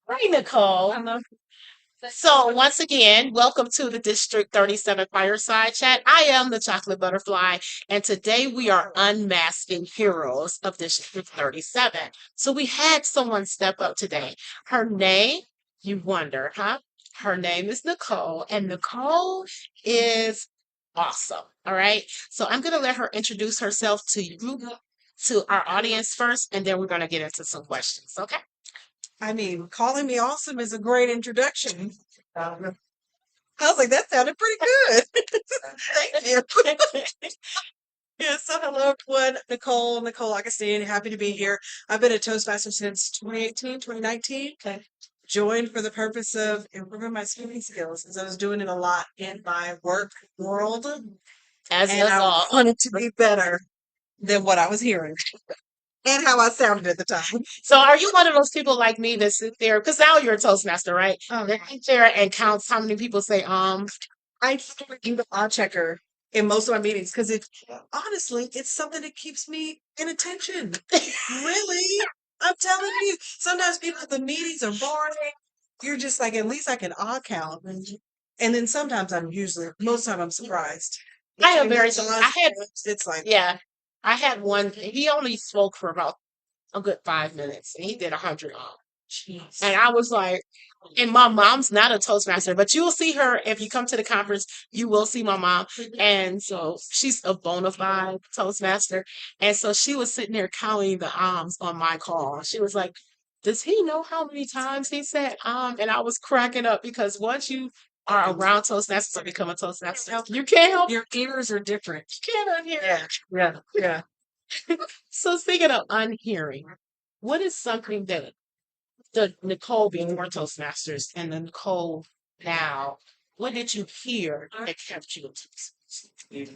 Right, Nicole. So, once again, welcome to the District 37 Fireside Chat. I am the Chocolate Butterfly, and today we are unmasking heroes of District 37. So, we had someone step up today. Her name, you wonder, huh? Her name is Nicole, and Nicole is awesome. All right. So, I'm going to let her introduce herself to you, to our audience first, and then we're going to get into some questions. Okay. I mean, calling me awesome is a great introduction. I was like, that sounded pretty good. Thank you. Yeah, so hello everyone. Nicole Augustine, happy to be here. I've been a Toastmaster since 2018, 2019. Okay. Joined for the purpose of improving my speaking skills as I was doing it a lot in my work world. As And us I all. wanted to be better than what I was hearing and how I sounded at the time. So are you one of those people like me that sit there, because now you're a Toastmaster, right? That sit there and counts how many people say, I do the odd checker in most of my meetings because honestly, it's something that keeps me in attention. Really? I'm telling you. Sometimes people the meetings are boring. You're just like, at least I can odd count. And then sometimes most of the time I'm surprised. I am Between very, those I odds, had, it's like, yeah, I had one, he only spoke for about a good 5 minutes and he did 100 jeez. And I was like, and my mom's not a Toastmaster, but you will see her if you come to the conference. You will see my mom, and so she's a bona fide Toastmaster. And so she was sitting there counting the on my call. She was like, "Does he know how many times he said?" And I was cracking up because once you are around Toastmasters or become a Toastmaster, you can't help. Your ears are different. You can't unhear. Yeah. So speaking of unhearing, what is something that the Nicole before Toastmasters and the Nicole now, what did you hear that kept you in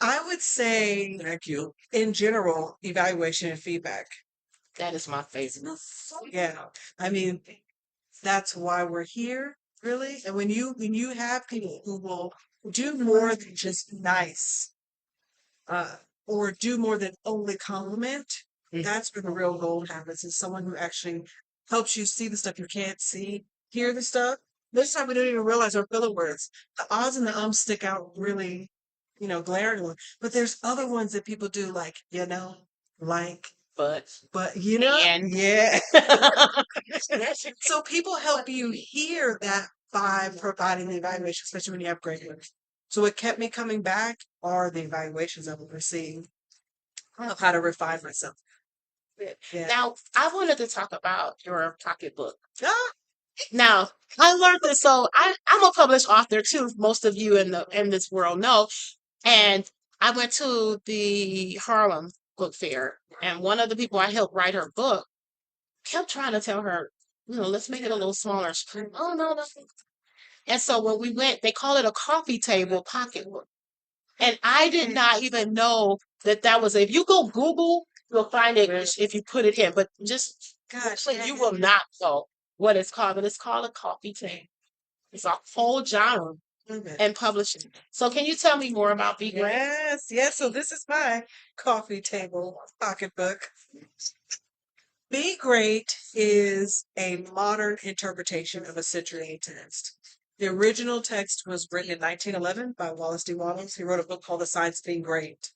I would say, thank you. In general, evaluation and feedback. That is my favorite. Yeah. I mean, that's why we're here, really. And when you have people who will do more than just nice, uh, or do more than only compliment, that's where the real gold happens. Is someone who actually helps you see the stuff you can't see, hear the stuff. Most time we don't even realize our filler words. The odds and the ums stick out really, glaringly. But there's other ones that people do, like, like, But but and yeah. So people help you hear that by providing the evaluation, especially when you have great ones. So what kept me coming back are the evaluations I would receive of how to refine myself. Yeah. now I wanted to talk about your pocketbook. Ah, Now I learned this, so I'm a published author too. Most of you in this world know, and I went to the Harlem Book Fair, and one of the people I helped write her book kept trying to tell her, let's make it a little smaller. She's like, oh no, no. And so when we went, they call it a coffee table pocketbook. And I did not even know that that was, if you go Google, you'll find it if you put it in, but just, gosh, but you will not know what it's called, but it's called a coffee table. It's a whole genre and publishing. So can you tell me more about Be Great? Yes. So this is my coffee table pocketbook. Be Great is a modern interpretation of a century text. The original text was written in 1911 by Wallace D. Wattles. He wrote a book called The Science of Being Great.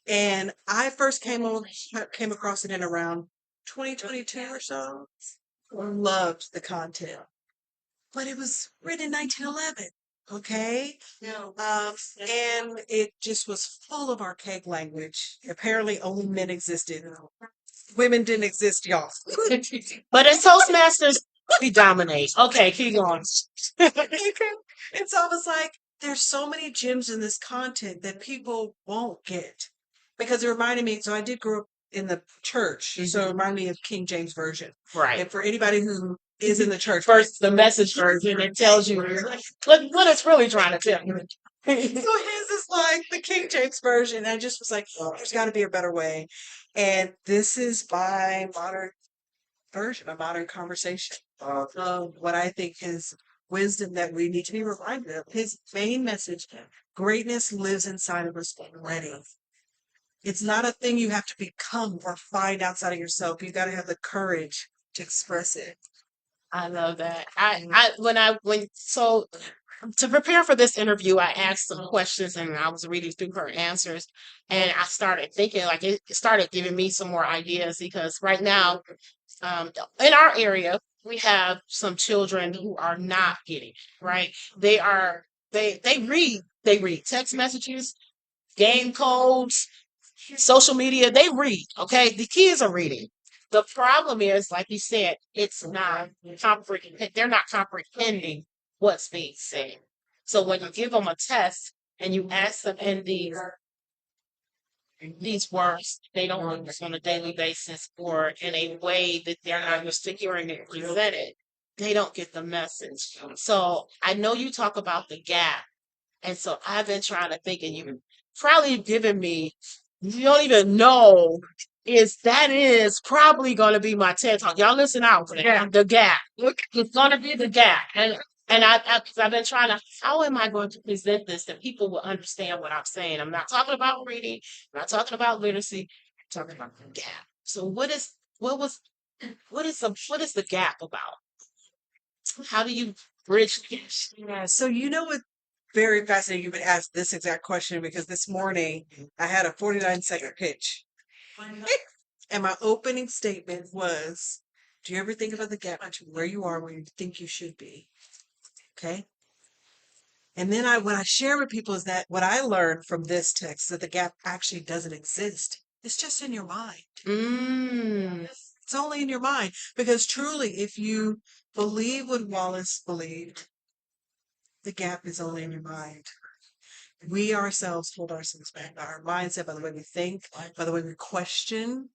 And I first came across it in around 2022 or so. Loved the content. But it was written in 1911. Okay. And it just was full of archaic language. Apparently, only men existed. Women didn't exist, y'all. But as Toastmasters, we dominate. Okay, keep going. And so I was like, there's so many gems in this content that people won't get. Because it reminded me, so I did grow up in the church, so it reminded me of King James Version. Right. And for anybody who is in the church, First, the message version, it tells you what it's really trying to tell you. so his is like the King James Version. And I just was like, there's got to be a better way. And this is my modern version, a modern conversation of what I think is wisdom that we need to be reminded of. His main message: greatness lives inside of us already. It's not a thing you have to become or find outside of yourself. You got to have the courage to express it. I love that. To prepare for this interview, I asked some questions and I was reading through her answers, and I started thinking like it started giving me some more ideas because right now, um, in our area, we have some children who are not getting it, right. They read text messages, game codes, social media, they read. Okay, the kids are reading. The problem is, like you said, it's not they're not comprehending what's being said. So when you give them a test and you ask them in these words they don't use on a daily basis or in a way that they're not used to hearing it presented, they don't get the message. So I know you talk about the gap, and so I've been trying to think, and you've probably given me, you don't even know, is probably going to be my TED talk. Y'all listen out for that. Yeah. The gap. It's going to be the gap. I've been trying to, how am I going to present this that people will understand what I'm saying? I'm not talking about reading. I'm not talking about literacy. I'm talking about the gap. So what is the gap about? How do you bridge the gap? Yeah. So you know what? Very fascinating. You've been asked this exact question because this morning I had a 49-second pitch, and my opening statement was, "Do you ever think about the gap between where you are and where you think you should be?" Okay. And then when I share with people is that what I learned from this text that the gap actually doesn't exist. It's just in your mind. Mm. It's only in your mind because truly, if you believe what Wallace believed, the gap is only in your mind. We ourselves hold ourselves back by our mindset, by the way we think, by the way we question.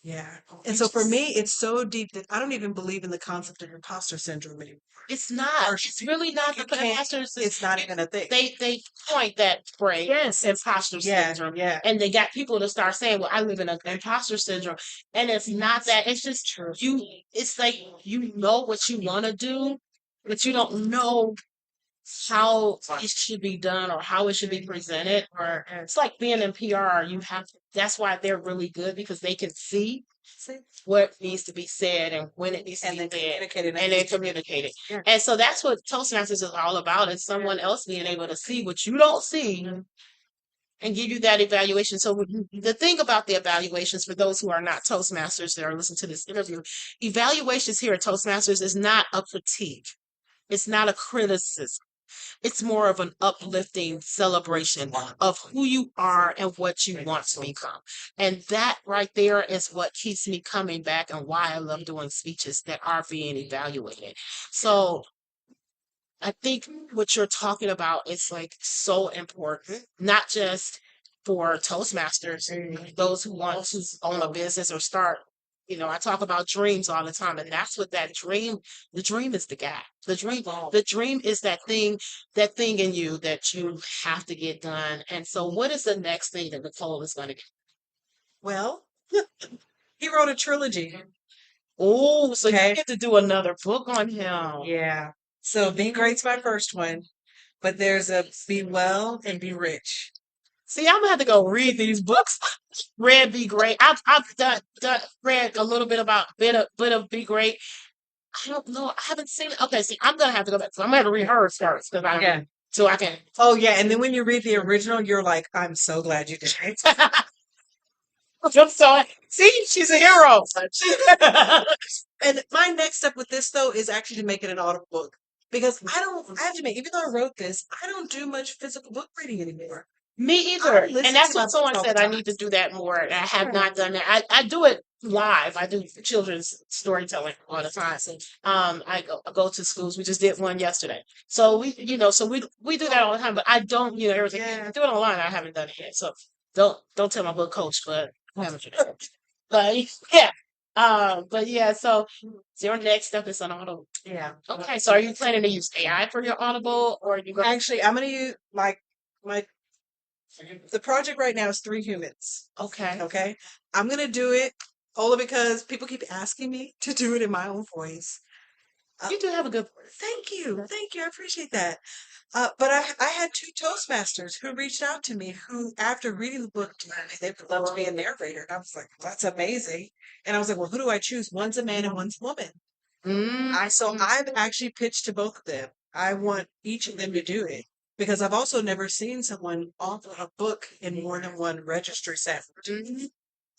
Yeah. And so for me, it's so deep that I don't even believe in the concept of imposter syndrome anymore. It's not. It's really not the imposters. It's not even a thing. They point that phrase, yes, imposter syndrome, Yeah. and they got people to start saying, "Well, I live in an imposter syndrome," and it's not that. It's just true. It's like you know what you want to do, but you don't know how it should be done or how it should be presented. Or it's like being in PR. You have to, that's why they're really good because they can see what needs to be said and when it needs to be said and then communicate it. Yeah. And so that's what Toastmasters is all about, is someone else being able to see what you don't see and give you that evaluation. So the thing about the evaluations for those who are not Toastmasters that are listening to this interview, evaluations here at Toastmasters is not a critique. It's not a criticism. It's more of an uplifting celebration of who you are and what you want to become. And that right there is what keeps me coming back and why I love doing speeches that are being evaluated. So I think what you're talking about is like so important, not just for Toastmasters and those who want to own a business or start. I talk about dreams all the time, and that's what the dream is the gap. The dream is that thing in you that you have to get done. And so, what is the next thing that Nicole is going to get? Well, he wrote a trilogy. Oh, so you get to do another book on him. Yeah. So Be Great's my first one, but there's a Be Well and Be Rich. See, I'm gonna have to go read these books. Read Be Great. I've read a little bit about bit of Be Great. I don't know. I haven't seen it. Okay, see, I'm gonna have to go back. So I'm gonna have to read hers first because so I can. Oh yeah, and then when you read the original, you're like, I'm so glad you did it. So see, she's a hero. And my next step with this though is actually to make it an audible book because I have to admit, even though I wrote this, I don't do much physical book reading anymore. Me either. And that's what someone said. I need to do that more. And I have not done that. I do it live. I do children's storytelling all the time. So, I go to schools. We just did one yesterday. So we do that all the time. But I don't, everything. Yeah. Do it online. I haven't done it yet. So don't tell my book coach, but I haven't done it. But yeah. But yeah, so your next step is an audible. Yeah. Okay. So are you planning to use AI for your audible, or are you going? Actually, I'm gonna use my the project right now is 3 humans. Okay. Okay. I'm gonna do it only because people keep asking me to do it in my own voice. You do have a good voice. Thank you. Thank you. I appreciate that. But I had two Toastmasters who reached out to me who, after reading the book, told me they would love to be a narrator. And I was like, that's amazing. And I was like, well, who do I choose? One's a man and one's a woman. So I've actually pitched to both of them. I want each of them to do it because I've also never seen someone author a book in more than one registry sound.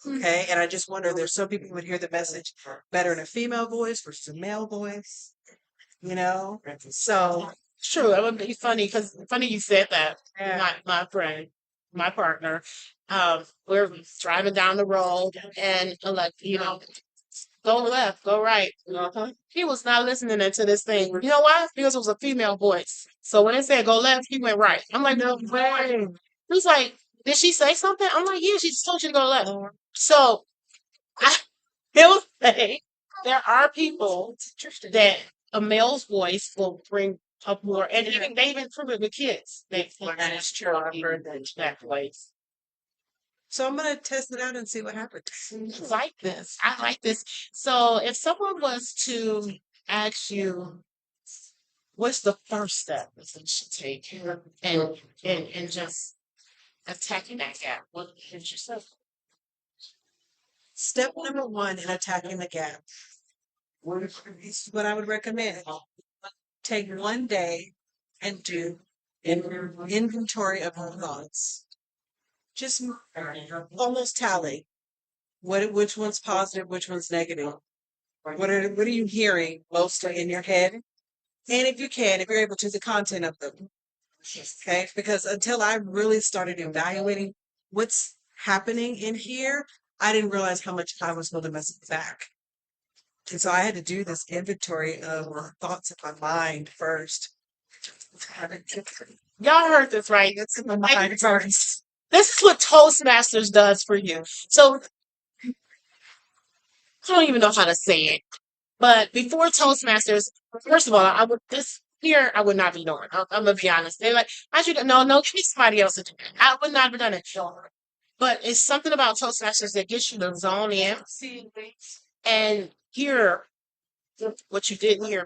Okay, and I just wonder, there's some people who would hear the message better in a female voice versus a male voice, you know? So, It's true. That would be funny because funny you said that. yeah. My friend, my partner, we're driving down the road and like, go left, go right. He was not listening to this thing. You know why? Because it was a female voice. So when it said go left, he went right. I'm like, no way. He was like, did she say something? I'm like, yeah, she just told you to go left. So I will say there are people that a male's voice will bring up more, and even they even prove it with kids. They that is true. I've heard that voice. So I'm gonna test it out and see what happens. I like this. I like this. So if someone was to ask you, what's the first step that you should take and just attacking that gap, what is yourself? Step number one in attacking the gap. This is what I would recommend. Take one day and do an inventory of your thoughts. Just almost tally which one's positive, which one's negative. What are you hearing mostly in your head? And if you can, if you're able to, the content of them. Okay, because until I really started evaluating what's happening in here, I didn't realize how much I was going to mess it back. And so I had to do this inventory of thoughts in my mind first. Y'all heard this, right? It's in my mind first. This is what Toastmasters does for you. So I don't even know how to say it. But before Toastmasters, first of all, I would this here I would not be doing. I'm gonna be honest. They're like, I should no, give me somebody else to do it. I would not have done it. But it's something about Toastmasters that gets you to zone in and hear what you didn't hear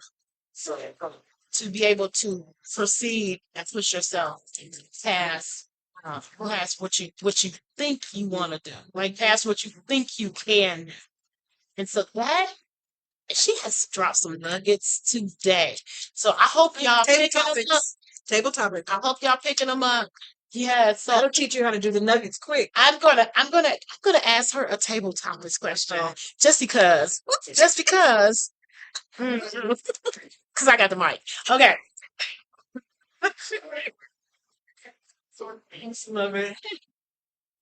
to be able to proceed and push yourself past past what you think you want to do, like past what you think you can do. And so that she has dropped some nuggets today. So I hope y'all Table picking them up. topics. Table topic. I hope y'all picking them up. Yeah, so That'll teach you how to do the nuggets quick. I'm gonna ask her a table topics question just because, because I got the mic. Okay. Love it.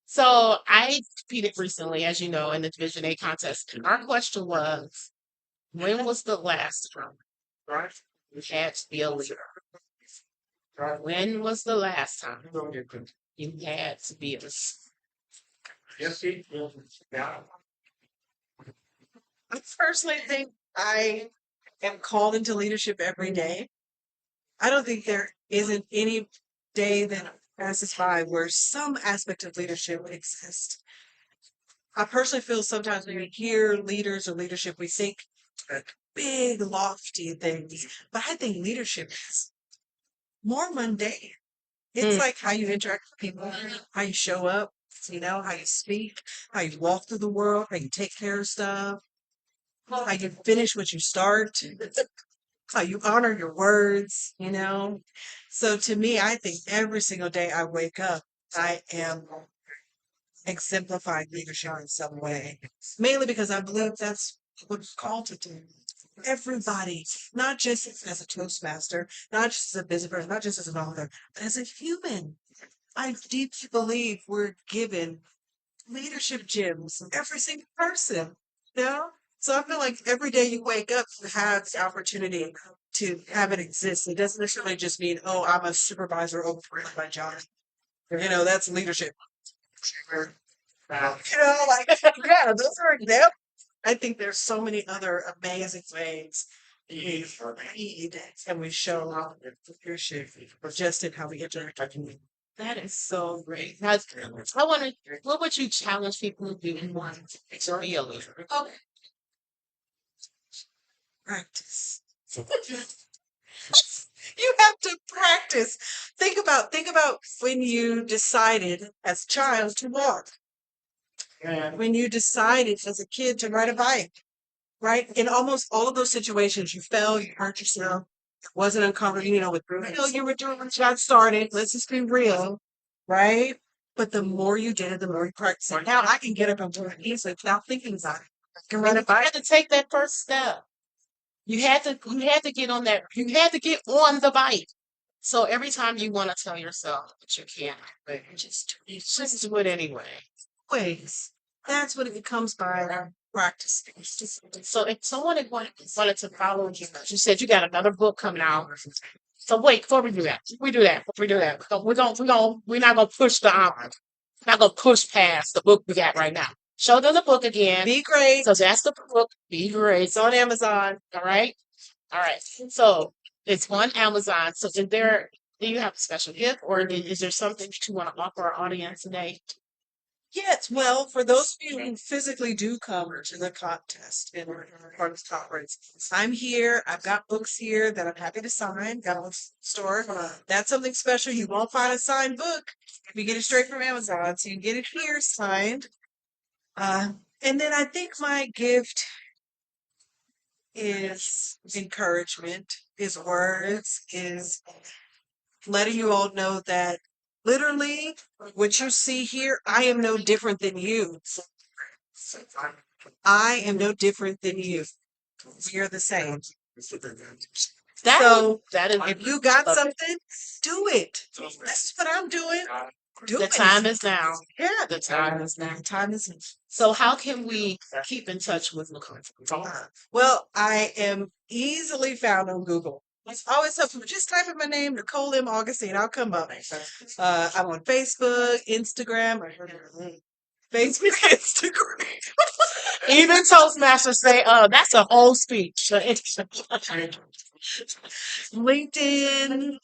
So I competed recently, as you know, in the Division A contest. Our question was, when was the last time you had to be a leader? When was the last time you had to be a I personally think I am called into leadership every day. I don't think there isn't any day that passes by where some aspect of leadership exists. I personally feel sometimes when we hear leaders or leadership, we think big, lofty things. But I think leadership is more mundane. It's like how you interact with people, how you show up, how you speak, how you walk through the world, how you take care of stuff, how you finish what you start, how you honor your words. So to me, I think every single day I wake up, I am exemplifying leadership in some way. Mainly because I believe that's what we're called to do. Everybody, not just as a Toastmaster, not just as a business person, not just as an author, but as a human. I deeply believe we're given leadership gems, every single person. You know? So I feel like every day you wake up, you have the opportunity to have it exist. It doesn't necessarily just mean, oh, I'm a supervisor over my job. That's leadership. Yeah, those are examples. I think there's so many other amazing ways we lead and we show our leadership just in how we interact with people. That is so great. I want to. What would you challenge people to do to be a leader? Practice. You have to practice. Think about when you decided as a child to walk. When you decided as a kid to ride a bike, right? In almost all of those situations, you fell, you hurt yourself, it wasn't uncomfortable, with you were doing when you got started. Let's just be real, right? But the more you did it, the more you practiced it. Now I can get up and do it easily without thinking about it. I can ride a You bike. had to take that first step. You had to get on that. You had to get on the bike. So every time you want to tell yourself that you can't, but you just do it anyway. Ways. That's what it comes by practicing. So if someone wanted to follow you said you got another book coming out. So wait, before we do that, we're not gonna push the envelope. Not gonna push past the book we got right now. Show them the book again. Be great. So that's the book. Be great. It's on Amazon. All right. All right. So it's on Amazon. So do you have a special gift or is there something that you want to offer our audience today? Yes, well, for those of you who physically do come to the contest in part of the conference, I'm here. I've got books here that I'm happy to sign. Got a store. That's something special. You won't find a signed book. We get it straight from Amazon, so you can get it here signed. And then I think my gift is encouragement, is words, is letting you all know that literally what you see here, I am no different than you. I am no different than you. We are the same. That So that is if you got something, do it. This is what I'm doing. Do the it. time is now. Yeah, The time is now. the time is. So how can we keep in touch with Nicole? Well, I am easily found on Google. It's always helpful. Just type in my name, Nicole M. Augustine. I'll come up. I'm on Facebook, Instagram. Facebook, Instagram. Even Toastmasters say, that's a whole speech. So it's LinkedIn.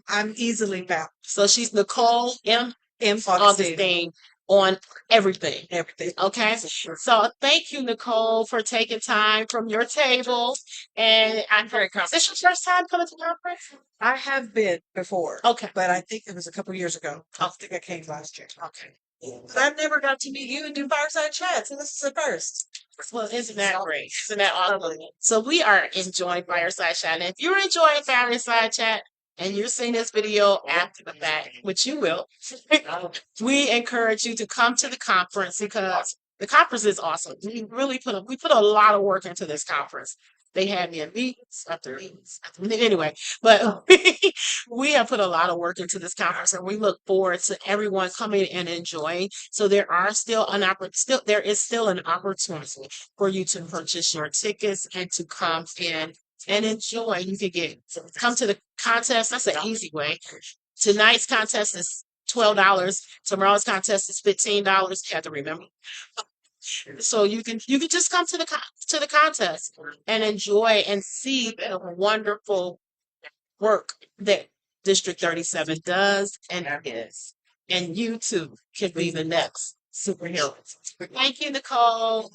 I'm easily found. so she's Nicole M. Augustine. Augustine on everything. Everything. Okay. So thank you, Nicole, for taking time from your table. And I'm very confident. Is this your first time coming to the conference? I have been before, Okay. but I think it was a couple years ago. I think I came last year. Okay. But I never got to meet you and do Fireside Chats, and this is the first. Well, isn't that great? Isn't that awesome? So we are enjoying Fireside Chat. And if you're enjoying Fireside Chat and you're seeing this video after the fact, which you will, we encourage you to come to the conference because the conference is awesome. We put a lot of work into this conference. They had me in meetings after meetings. Anyway, but we have put a lot of work into this conference, and we look forward to everyone coming and enjoying. So there is still an opportunity for you to purchase your tickets and to come in and enjoy. You can come to the contest. That's an easy way. Tonight's contest is $12. Tomorrow's contest is $15. You have to remember. So you can just come to the contest and enjoy and see the wonderful work that District 37 does and is. And you too can be the next superhero. Thank you, Nicole.